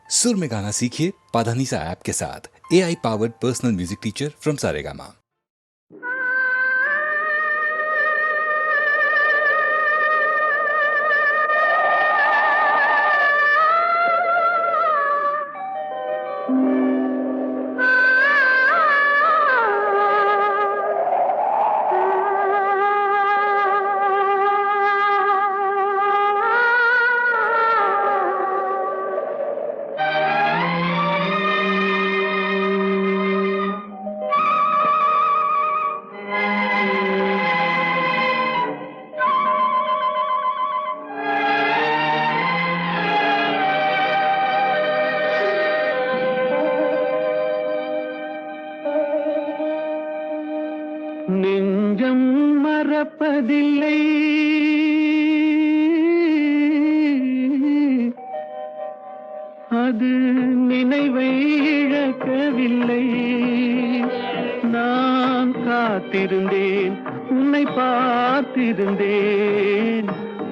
सुर में गाना सीखिए पाधानीसा ऐप के साथ। AI powered personal music teacher from Saregama. நெஞ்சம் மறப்பதில்லை, அது நினைவை இழக்கவில்லை. நான் காத்திருந்தேன், உன்னை பார்த்திருந்தேன்,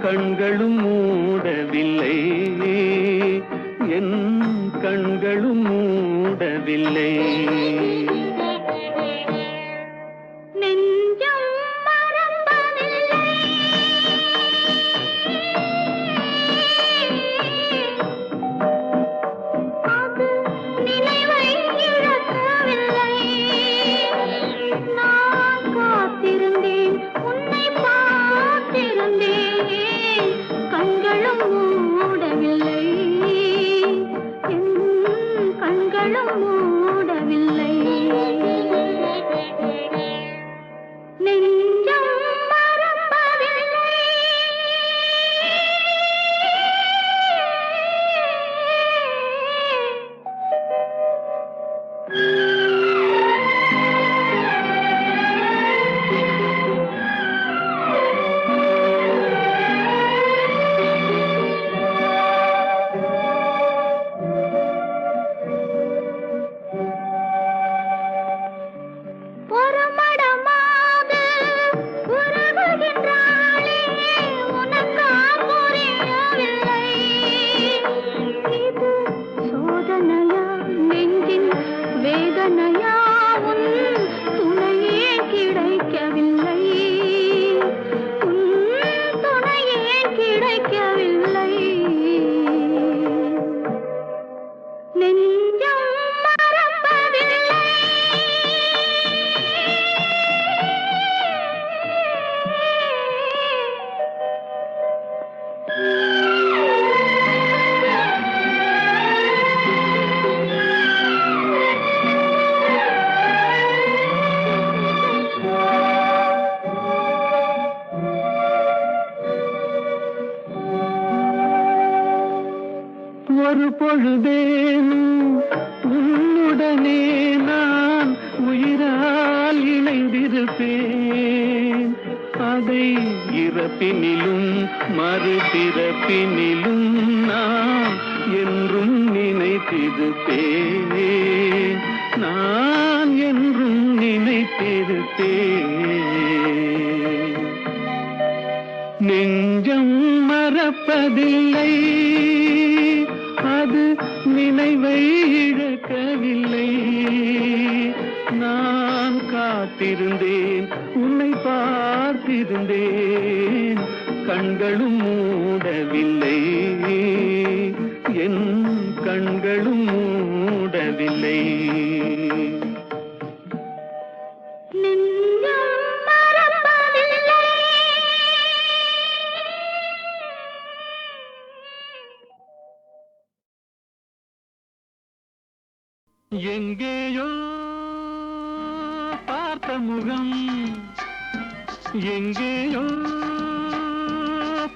கண்களும் மூடவில்லை, என் கண்களும் மூடவில்லை. ஒரு பொழுதேனும் உன்னுடனே நான் உயிரால் இணைந்திருப்பேன். அதை இறப்பினிலும் மறுபிறப்பினிலும் நான் என்றும் நினைத்திருப்பேன், நான் என்றும் நினைத்திருப்பேன். நெஞ்சம் மறப்பதில்லை, அது நினைவை இழக்கவில்லை. நான் காத்திருந்தேன், உன்னை பார்த்திருந்தேன், கண்களும் மூடவில்லை, என் கண்களும் மூடவில்லை. எங்கேயோ பார்த்த முகம், எங்கேயோ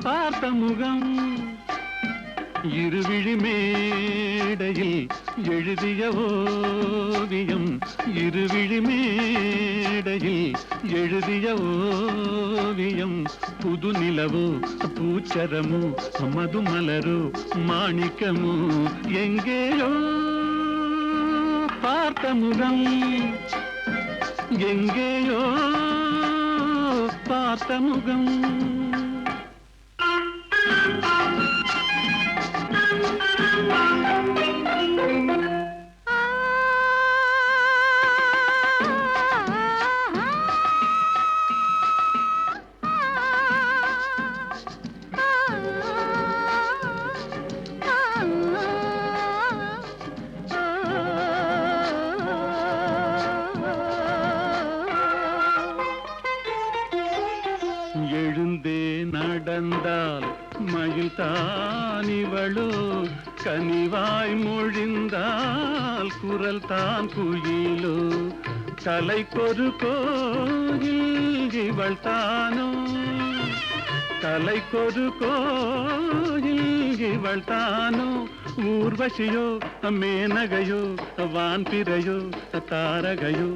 பார்த்த முகம், இருவிழி மேடையில் எழுதிய ஓவியம், இருவிழி மேடையில் எழுதிய ஓவியம். புது நிலவோ பூச்சரமோ மதுமலரோ மாணிக்கமோ, எங்கேயோ பார்த்த முகம், எங்கேயோ பார்த்த முகம். கனிவாய் மொழிந்தால் குரல் தான் குயிலோ, கலைக்கொரு கோயில் இவள் தானோ, கலைக்கொரு கோயில் இவள் தானோ, ஊர்வசியோ மேனகையோ வான்பிறையோ தாரகையோ,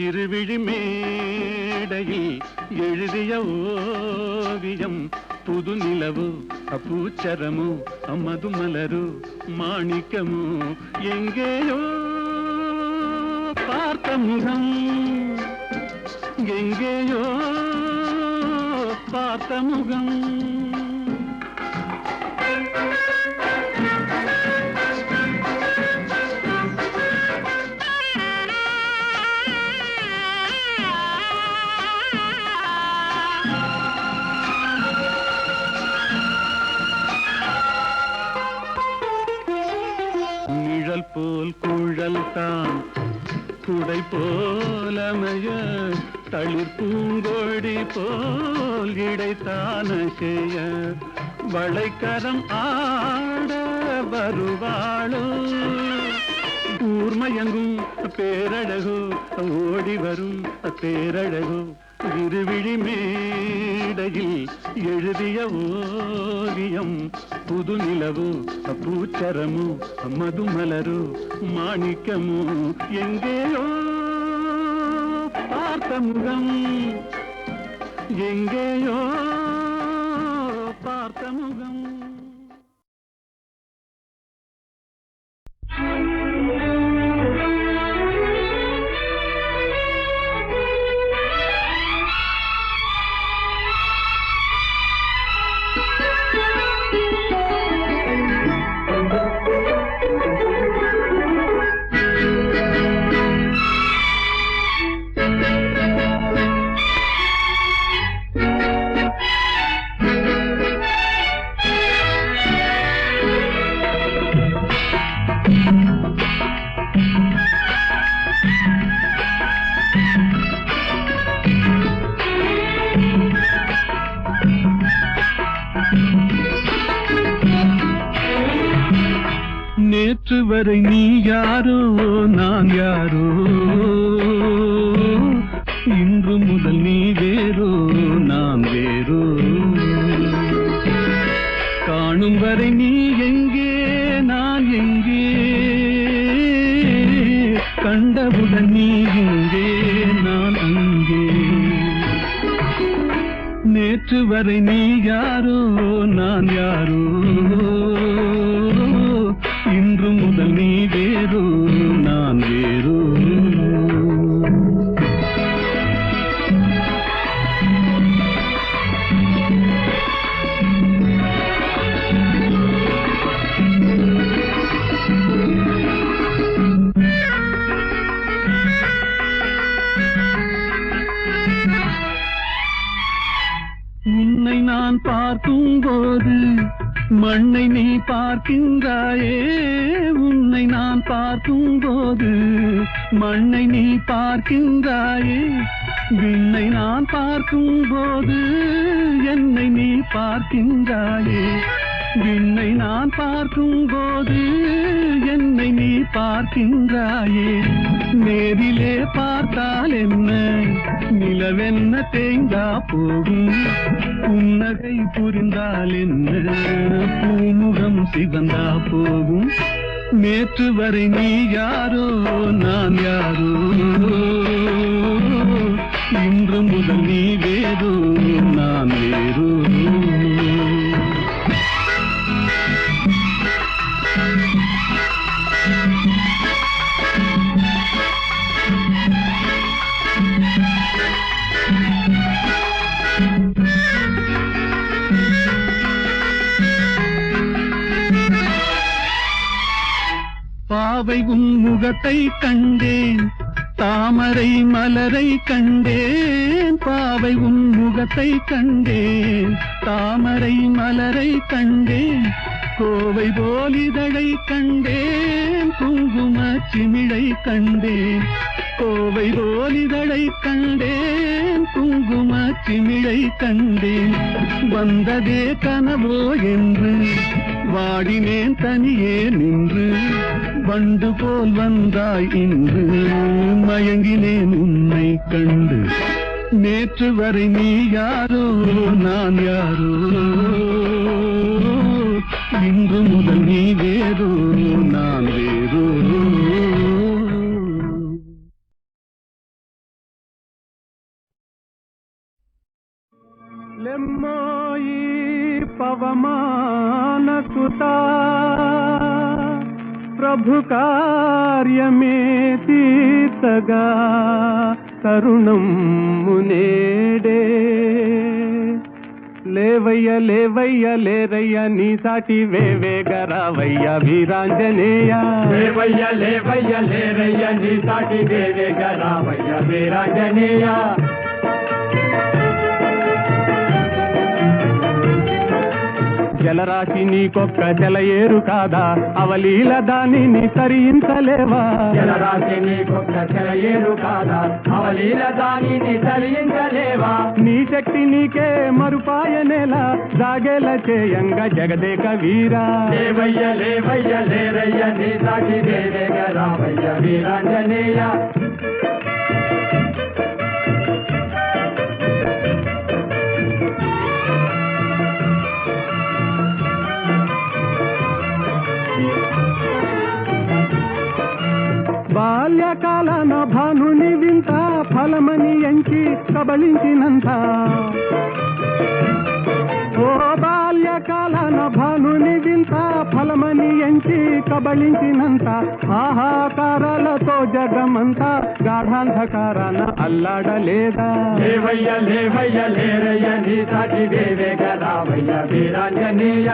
இருவிழி மேடையில் எழுதிய ஓவியம், புது நிலவோ பூச்சரமோ மதுமலரோ மாணிக்கமோ, எங்கேயோ பார்த்த முகம், எங்கேயோ பார்த்த முகம். நிழல் போல் குழல் தான் குடை போலமைய, தளிர் பூங்கொடி போல் இடைத்தான செய்ய, வளைக்கரம் ஆட வருவாளோ, ஊர்மயங்கும் பேரழகோ ஓடி வரும் பேரழகோ, இருவிழி மேடையில் எழுதிய ஓவியம், புது நிலவோ பூச்சரமோ மதுமலரோ மாணிக்கமோ, எங்கேயோ பார்த்த முகம், எங்கேயோ பார்த்த முகம். நேற்று வரை நீ யாரோ நான் யாரோ, இன்று முதல் நீ வேறோ நான் வேறோ, காணும் வரை நீ எங்கே நான் எங்கே, கண்டவுடன் நீ எங்கே நான் அங்கே. நேற்று வரை நீ யாரோ நான் யாரோ, இன்று முதல் நீ வேறோ நான் வேறோ. உன்னை நான் பார்க்கும் போது மண்ணை நீ பார்க்கின்றாயே, உன்னை நான் பார்க்கும் போது மண்ணை நீ பார்க்கின்றாயே, விண்ணை நான் பார்க்கும் போது என்னை நீ பார்க்கின்றாயே, விண்ணை நான் பார்க்கும் போது என்னை நீ பார்க்கின்றாயே. நேரிலே பார்த்தால் என்ன நிலவென்ன தேய்ந்தா போகும், புன்னகை புரிந்தால் என்ன பூமுகம் சிவந்தா போகும். நேற்று வரை நீ யாரோ நான் யாரோ, இன்று முதல் நீ வேறோ நான் வேறோ. பாவை உன் முகத்தை கண்டேன், தாமரை மலரை கண்டேன், பாவை உன் முகத்தை கண்டேன், தாமரை மலரை கண்டேன், கோவை போல் இதழை கண்டேன், குங்கும சிமிழை கண்டேன், கோவை போல் இதழை கண்டேன், குங்கும சிமிழை கண்டேன். வந்ததே கனவோ என்று வாடினேன் தனியே நின்று வண்டு போல் வந்தாய் இன்று மயங்கினேன் உன்னை கண்டு நேற்று வரை நீ யாரோ நான் யாரோ இன்று முதல் நீ வேறோ நான் வேறோ లెమ్మోయి పవమాన సుతా ప్రభు కార్యమే తీర్చగా తరుణం మునేడే లేవయ్య లేవయ్య లేరయ్య నీ సాటి వేవేగరావయ్య వీరాంజనేయ లేవయ్య లేవయ్య లేరయ్య నీ సాటి వేవేగరావయ్య వీరాంజనేయ జలరాశి నీకొక్క జలయేరు కాదా అవలీల దానిని తరించలేవా జలరాశి నీకొక్క జలయేరు కాదా అవలీల దానిని తరించలేవా నీ శక్తి నీకే మరుపాయనేలా జాగేల చేయంగ జగదేక వీరా లేవయ్య లేవయ్య లేరయ్య నీ సాటి వేవేగరావయ్య వీరాంజనేయ బాల్యకాలన భానుని వింత ఫలమని ఎంచి కబళించినంత ఓ బాల్యకాలన భానుని వింత ఫలమని ఎంచి కబళించినంత ఆహాకారాలతో జగమంతా గాఢాంధకారాన అల్లాడలేదా లేవయ్య లేవయ్య లేరయ్య నీ సాటి వేవేగరావయ్య వీరాంజనేయ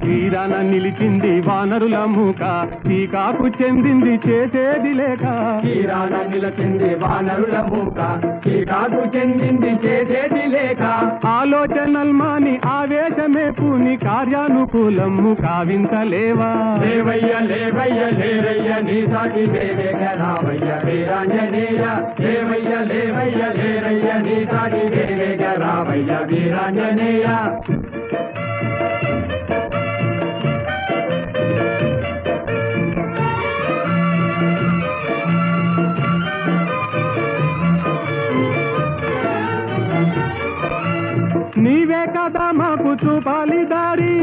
తీరాన నిలిచింది వానరుల మూక టీకాకు చెందింది చేసేది లేక తీరాన నిలిచింది వానరుల మూక టీకాకు చెందింది చేసేది లేక ఆలోచనల్మాని ఆవేశమే పూని కార్యానుకూలము కావించలేవా లేవయ్య లేవయ్య లేరయ్య నీ సాటి వేవేగరావయ్య వీరాంజనేయ లేవయ్య లేవయ్య లేరయ్య నీ సాటి వేవేగరావయ్య వీరాంజనేయ నీవే కదా మాకు చూపాలి దారి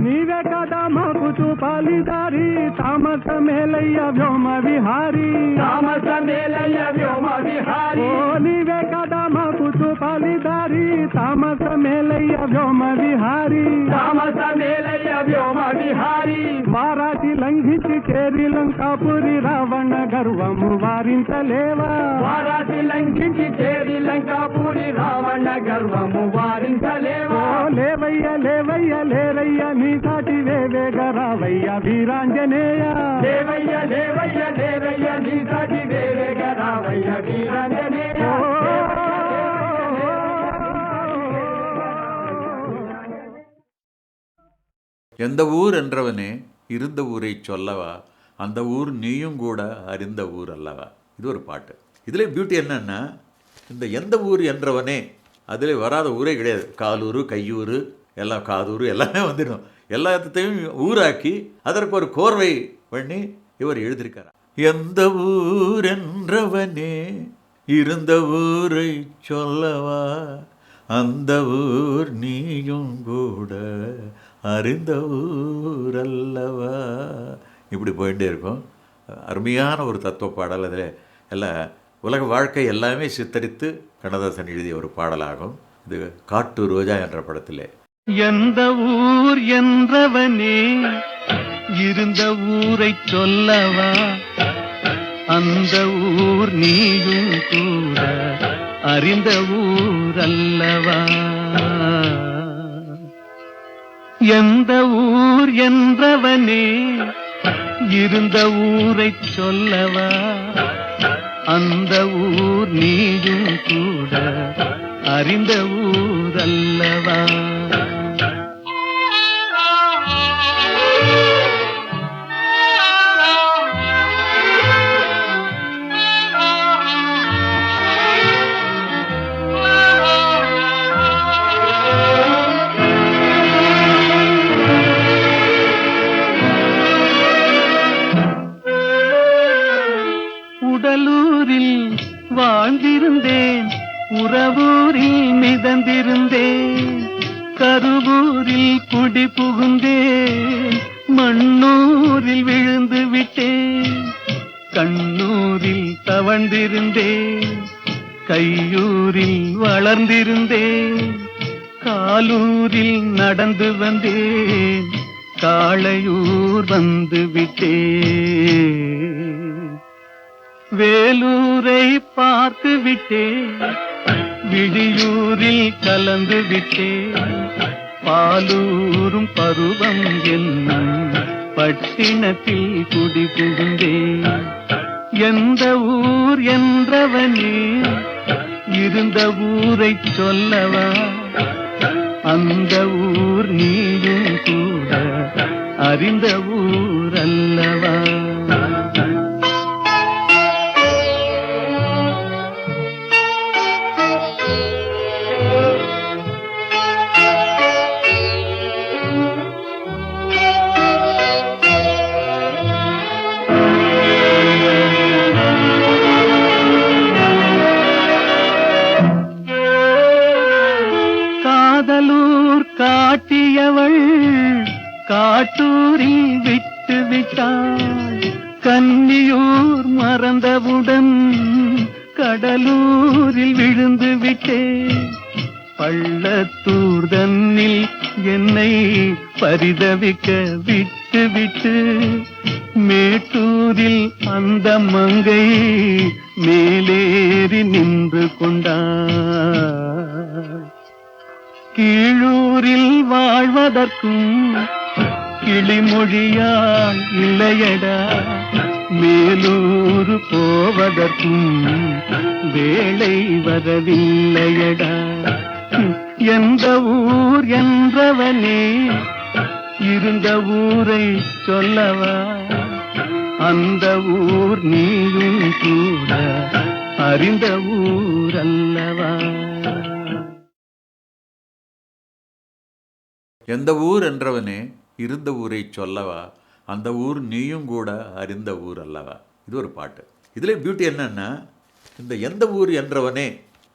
నీవే కదా మాకు చూపాలి దారి తామస మేలయ్య వ్యోమ విహారీ తామస మేలయ్య వ్యోమ విహారీ ఓ నీవే కదా మాకు చూపాలి దారి తామస మేలయ్య వ్యోమ విహారీ తామస మేలయ్య వ్యోమ విహారీ వారాసి లంఘించి చేరి లంకాపురి రావణ గర్వము వారించలేవా వారాసి లంఘించి చేరి లంకాపురి రావణ గర్వము వారించలేవా లేవయ్య లేవయ్య లేరయ్య నీ సాటి వేవేగరావయ్య వీరాంజనేయ లేవయ్య లేవయ్య లేరయ్య నీ సాటి వేవేగరావయ్య వీరాంజనేయ எந்த ஊர் என்றவனே இருந்த ஊரை சொல்லவா அந்த ஊர் நீயும் கூட அறிந்த ஊர் அல்லவா இது ஒரு பாட்டு. இதில் பியூட்டி என்னன்னா இந்த எந்த ஊர் என்றவனே அதில் வராத ஊரே கிடையாது. காலூர் கையூர் எல்லாம் காதூர் எல்லாமே வந்துடும். எல்லாத்தையும் ஊராக்கி அதற்கு ஒரு கோர்வை பண்ணி இவர் எழுதியிருக்கார். எந்த ஊர் என்றவனே இருந்த ஊரை சொல்லவா அந்த ஊர் நீயும் கூட அறிந்த ஊர் அல்லவா இப்படி போயிட்டே இருக்கும். அருமையான ஒரு தத்துவ பாடல். அதில் எல்லாம் உலக வாழ்க்கை எல்லாமே சித்தரித்து கண்ணதாசன் எழுதிய ஒரு பாடலாகும். இது காட்டு ரோஜா என்ற படத்திலே. எந்த ஊர் என்றவனே இருந்த ஊரை சொல்லவா அந்த ஊர் நீயும் கூட அறிந்த ஊர் அல்லவா. எந்த ஊர் என்றவனே இருந்த ஊரை சொல்லவா அந்த ஊர் நீயும் கூட அறிந்த ஊர் அல்லவா. உடலூரில் வாழ்ந்திருந்தேன், உறவூரில் மிதந்திருந்தேன், கருவூரில் குடி புகுந்தேன், மண்ணூரில் விழுந்து விட்டேன், கண்ணூரில் தவழ்ந்திருந்தேன், கையூரில் வளர்ந்திருந்தேன், காலூரில் நடந்து வந்தேன், காளையூர் வந்து விட்டேன், வேலூரை பார்த்து விட்டேன், விழியூரில் கலந்து விட்டேன், பாலூரும் பருவம் என்னும் பட்டினத்தில் குடி புகுந்தேன், எந்த ஊர் என்றவனே இருந்த ஊரை சொல்லவா, அந்த ஊர் நீயும் கூட அறிந்த ஊர் அல்லவா. காதலூர் காட்டியவள் காட்டூரில் விட்டு விட்டாள், கன்னியூர் மறந்தவுடன் கடலூரில் விழுந்து விட்டேன், பள்ளத்தூர் தன்னில் என்னை பரிதவிக்க விட்டு விட்டு மேட்டூரில் அந்த மங்கை மேலேறி நின்று கொண்டாள், கீழூரில் வாழ்வதற்கும் கிளிமொழியால் இல்லையடா, மேலூர் போவதற்கும் வேளை வரவில்லையடா, எந்த ஊர் என்றவனே இருந்த ஊரை சொல்லவா, அந்த ஊர் நீயும் கூட அறிந்த ஊர் அல்லவா. எந்த ஊர் என்றவனே இருந்த ஊரை சொல்லவா, அந்த ஊர் நீயும் கூட அறிந்த ஊர் அல்லவா. இது ஒரு பாட்டு. இதில் பியூட்டி என்னன்னா, இந்த எந்த ஊர் என்றவனே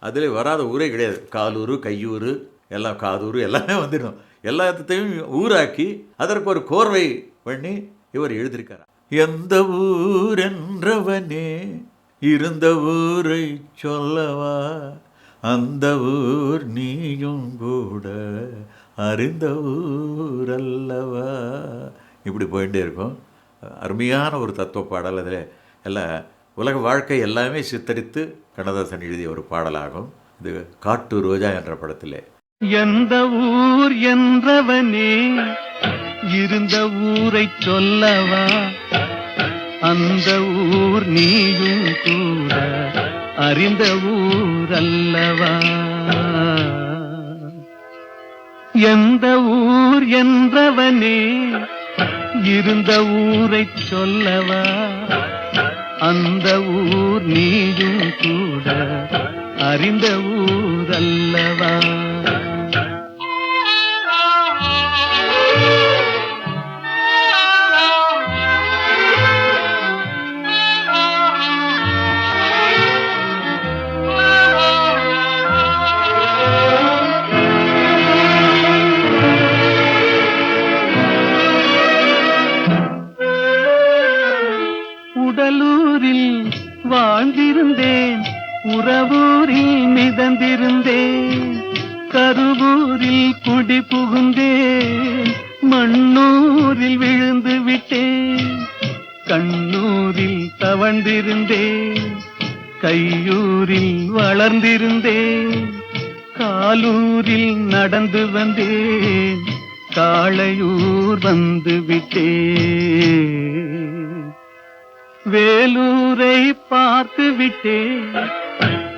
அதில் வராத ஊரே கிடையாது. காலூர், கையூர், எல்லாம் காதூர் எல்லாமே வந்துடும். எல்லாத்தையும் ஊராக்கி அதற்கு ஒரு கோர்வை பண்ணி இவர் எழுதியிருக்கார். எந்த ஊர் என்றவனே இருந்த ஊரை சொல்லவா, அந்த ஊர் நீயும் கூட அறிந்த ஊர் அல்லவா. இப்படி போயிட்டே இருக்கும். அருமையான ஒரு தத்துவ பாடல். அதில் எல்லாம் உலக வாழ்க்கை எல்லாமே சித்தரித்து கண்ணதாசன் எழுதிய ஒரு பாடலாகும். இது காட்டு ரோஜா என்ற படத்திலே. எந்த ஊர் என்றவனே இருந்த ஊரை சொல்லவா, அந்த ஊர் நீயும் கூட அறிந்த ஊர் அல்லவா. எந்த ஊர் என்றவனே இருந்த ஊரை சொல்லவா, அந்த ஊர் நீயும் கூட அறிந்த ஊர் அல்லவா. உடலூரில் வாழ்ந்திருந்தேன், உறவூரில் மிதந்திருந்தேன், கருவூரில் குடி புகுந்தேன், மண்ணூரில் விழுந்து விட்டேன், கண்ணூரில் தவழ்ந்திருந்தேன், கையூரில் வளர்ந்திருந்தேன், காலூரில் நடந்து வந்தேன், காளையூர் வந்து விட்டேன், வேலூரை பார்த்து விட்டேன்,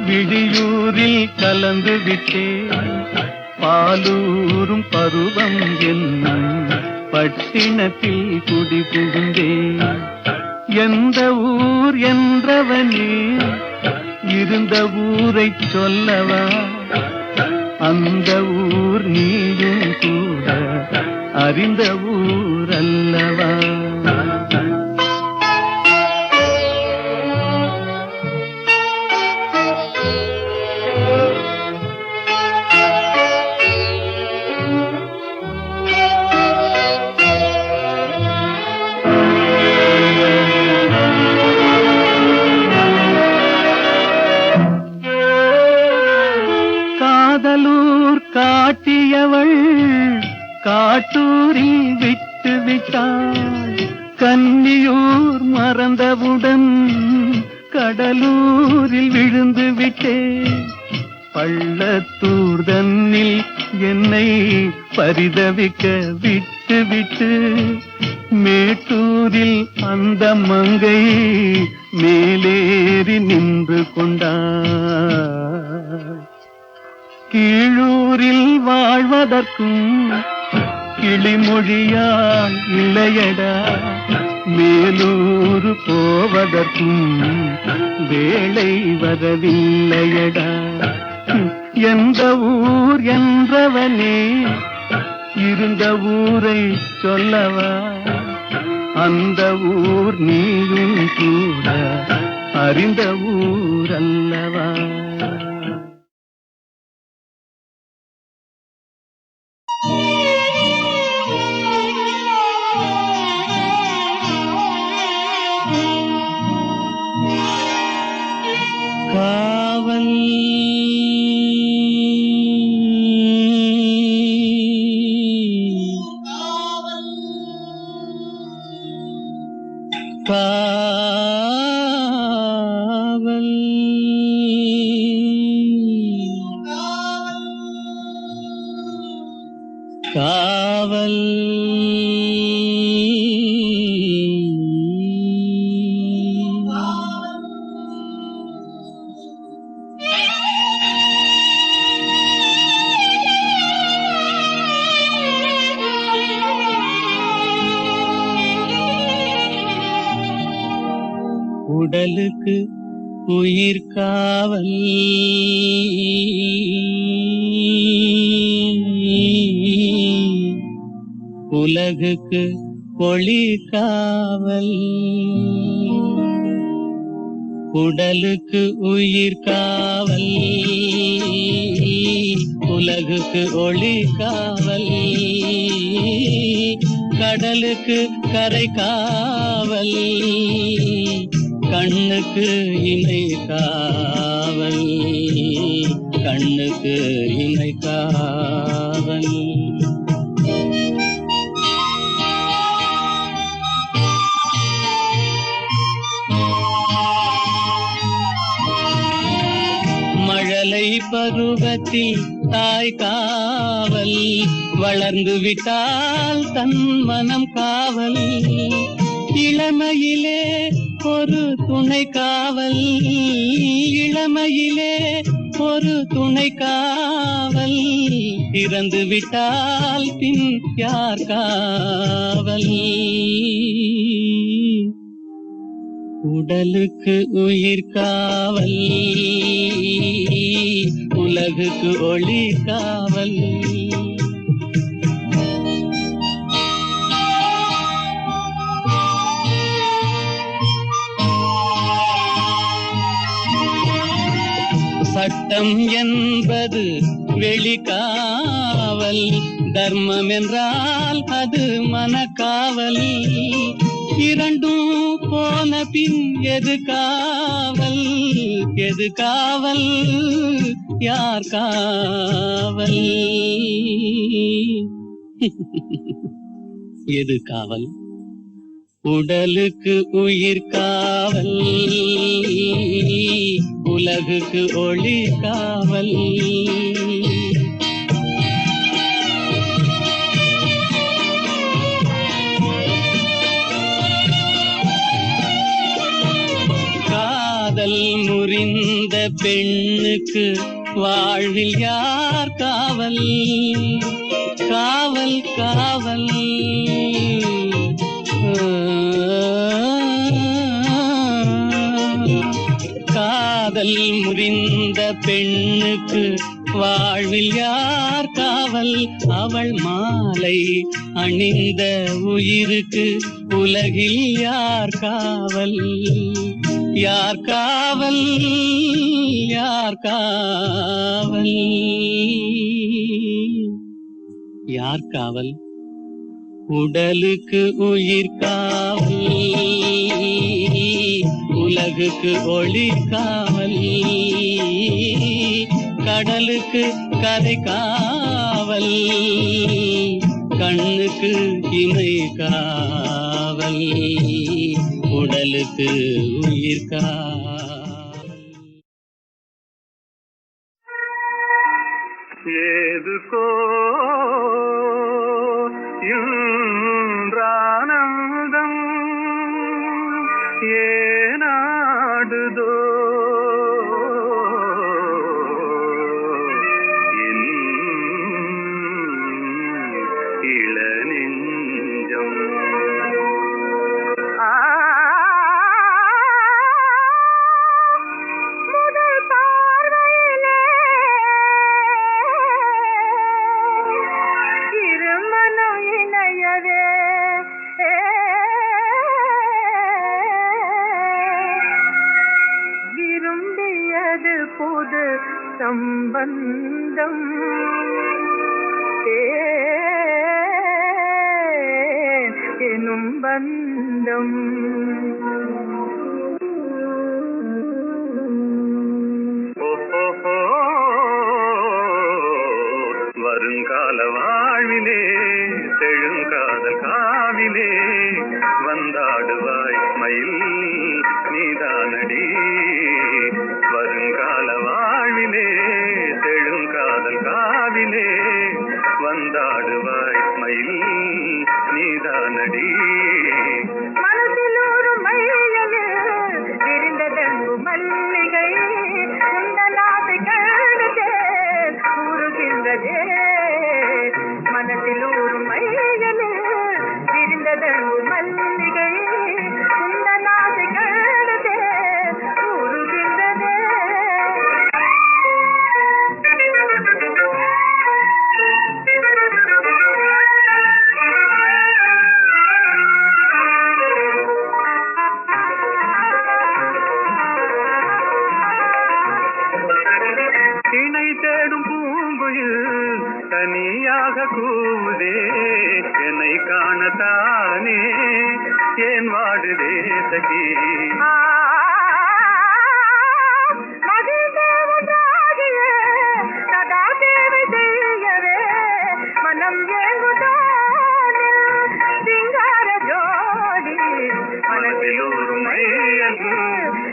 விழியூரில் கலந்து விட்டேன், பாலூரும் பருவம் என்னும் பட்டினத்தில் குடி புகுந்தேன். எந்த ஊர் என்றவனே இருந்த ஊரை சொல்லவா, அந்த ஊர் நீயும் கூட அறிந்த ஊர் அல்லவா. பள்ளத்தூரில் விட்டு விட்டாள். கன்னியூர் மறந்தவுடன் கடலூரில் விழுந்து விட்டேன். பள்ளத்தூர் தன்னில் என்னை பரிதவிக்க விட்டு விட்டு மேட்டூரில் அந்த மங்கை மேலேறி நின்று கொண்டாள். கீழூரில் வாழ்வதற்கும் கிளிமொழியால் இல்லையடா, மேலூர் போவதற்கும் வேளை வரவில்லையடா. எந்த ஊர் என்றவனே இருந்த ஊரை சொல்லவா, அந்த ஊர் நீயும் கூட அறிந்த ஊர் அல்லவா. காவல் காவல் காவல் உடலுக்கு உயிர் காவல், உலகுக்கு ஒளி காவல். உடலுக்கு உயிர் காவல், உலகுக்கு ஒளி காவல். கடலுக்கு கரை காவல், கண்ணுக்கு இணை காவல், கண்ணுக்கு இணை காவல். மழலை பருவத்தில் தாய் காவல், வளர்ந்து விட்டால் தன் மனம் காவல். இளமையிலே ஒரு துணை காவல், இளமையிலே ஒரு துணை காவல். இறந்து விட்டால் பின் யார் காவல். உடலுக்கு உயிர் காவல், உலகுக்கு ஒளி காவல். சட்டம் என்பது வெளிக்காவல், தர்மம் என்றால் அது மனக்காவல். இரண்டும் போன பின் எது காவல், எது காவல், யார் காவல். எது காவல். உடலுக்கு உயிர் காவல், உலகுக்கு ஒளி காவல். காதல் முறிந்த பெண்ணுக்கு வாழ்வில் யார் காவல், காவல் காவல். காதல் முறிந்த பெண்ணுக்கு வாழ்வில் யார் காவல். அவள் மாலை அணிந்த உயிருக்கு உலகில் யார் காவல், யார் காவல், யார் காவல், யார் காவல். உடலுக்கு உயிர் காவல், உலகுக்கு ஒளி காவல். கடலுக்கு கரை காவல், கண்ணுக்கு இமை காவல், உடலுக்கு உயிர் காவல். ஏதுக்கோ இன்றானந்தம் ஏனாடுதோ என் இளநெஞ்சம். முதல் பார்வையிலே இருமனம் இணையவே விரும்பியது புது சம்பந்தம். எனும் பந்தம் வருங்கால வாழ்விலே செழுங்காதல் காவிலே வந்தாடுவாய் மயில் நீதானடி. வருங்கால வாழ்விலே செழுங்காதல் காவிலே வந்தாடுவாய் மயில் நீதானடி. மனதில் ஒரு மையமே விரிந்ததன்பு மல்லிகை குந்தலாசை கழுதே கூறுகின்றதே. மனதில் ஒரு மையமே விரிந்ததன்பு மல்லிகை குந்தலாசை கழுதே கூறுகின்றதே. இணை தேடும் பூங்குயில் தனியாக கூவுதே என்னை காணத்தானே ஏன் வாடுதே சகி. சதா தேவை செய்யவே மனம் ஏங்குதானே சிங்கார ஜோடி. மனதில் ஒரு மையது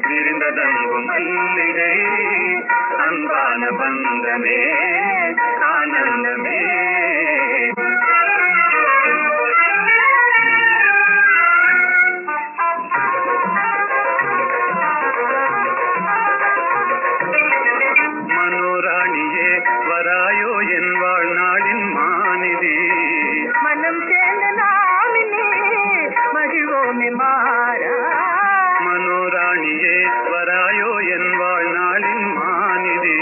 விரிந்ததன்பு மல்லிகை அன்பான பந்தமே ஆனந்தமே. மனோராணியே வராயோ என் வாழ்நாளின் மாநிதி. மனம் சேர்ந்த நாமினே மகிழ்வோமே மாறா. மனோராணியே வராயோ என் வாழ்நாளின் மாநிதி.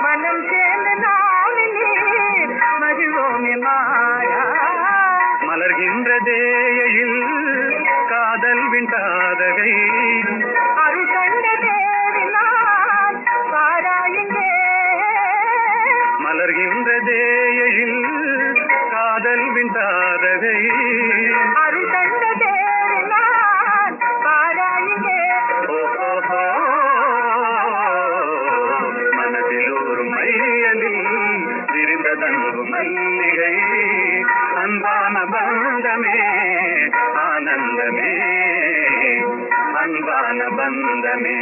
மனம் சேர்ந்த நாமினே மகிழ்வோமே மாறா. மலர்கின்றதே எழில் காதல் விண்டாதகை அருள் கண்ட தேவினான் பாராயுங்கே. மலர்கின்றதே எழில் காதல் விண்டாதகை அருள் கண்ட தேவினான் பாராயுங்கே. மனதில் ஒரு மையலில் விரிந்ததன்பு மல்லிகை அன்பான பந்தமே ஆனந்தமே அன்பான பந்தமே.